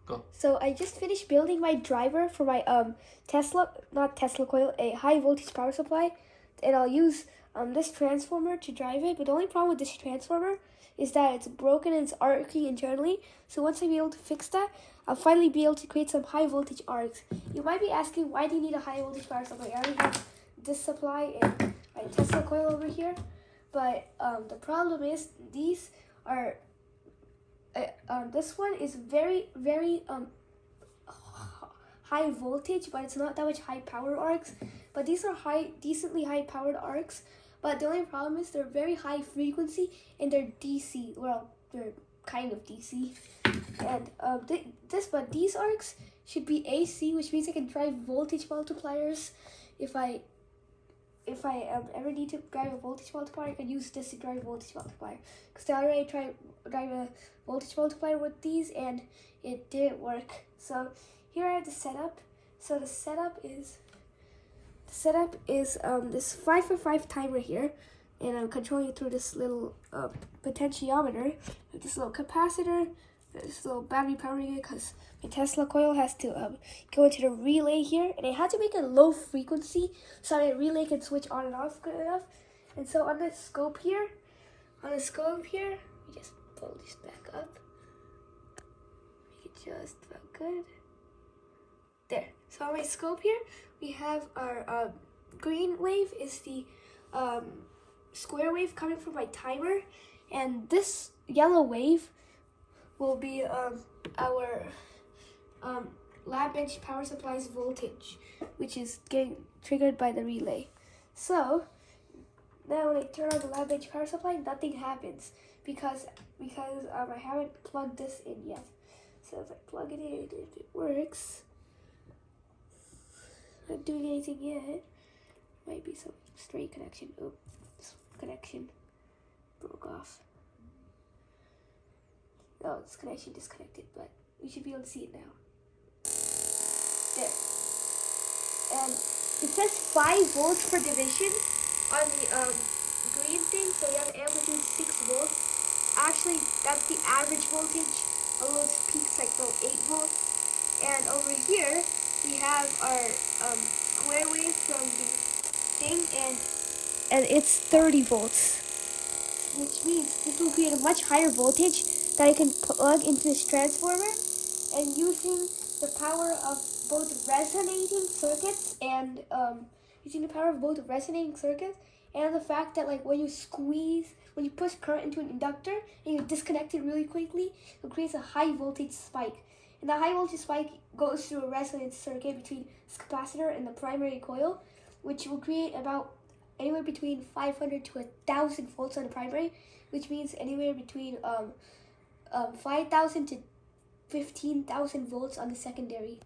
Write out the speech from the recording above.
Go. So I just finished building my driver for my not Tesla coil, a high voltage power supply, and I'll use this transformer to drive it. But the only problem with this transformer is that it's broken and it's arcing internally. So once I be able to fix that, I'll finally be able to create some high voltage arcs. You might be asking, why do you need a high voltage power supply? I already have this supply and my Tesla coil over here. But the problem is these are this one is very high voltage, but it's not that much high power arcs. But these are decently high powered arcs. But the only problem is they're very high frequency and they're DC. Well, they're kind of DC. And but these arcs should be AC, which means I can drive voltage multipliers. If I ever need to drive a voltage multiplier, I can use this to drive a voltage multiplier. Because I already tried drive a voltage multiplier with these and it didn't work. So here I have the setup. So the setup is this 5 for 5 timer here, and I'm controlling it through this little potentiometer, this little capacitor, this little battery powering it, because my Tesla coil has to go into the relay here, and I had to make it low frequency so my relay can switch on and off good enough. And so on the scope here, let me just pull this back up, make it just about good. There. So on my scope here, we have our green wave is the square wave coming from my timer, and this yellow wave will be our lab bench power supply's voltage, which is getting triggered by the relay. So now when I turn on the lab bench power supply, nothing happens because I haven't plugged this in yet. So if I plug it in, if it works. Not doing anything yet. Might be some stray connection. Oh, this connection broke off. Oh, this connection disconnected, but you should be able to see it now. There. And it says 5 volts per division on the green thing, so you have amplitude 6 volts. Actually, that's the average voltage, although it peaks like about 8 volts. And over here, we have our square wave from the thing, and it's 30 volts, which means this will create a much higher voltage that I can plug into this transformer, and using the power of both resonating circuits and the fact that like when you push current into an inductor and you disconnect it really quickly, it creates a high voltage spike. And the high voltage spike goes through a resonance circuit between this capacitor and the primary coil, which will create about anywhere between 500 to 1,000 volts on the primary, which means anywhere between 5,000 to 15,000 volts on the secondary.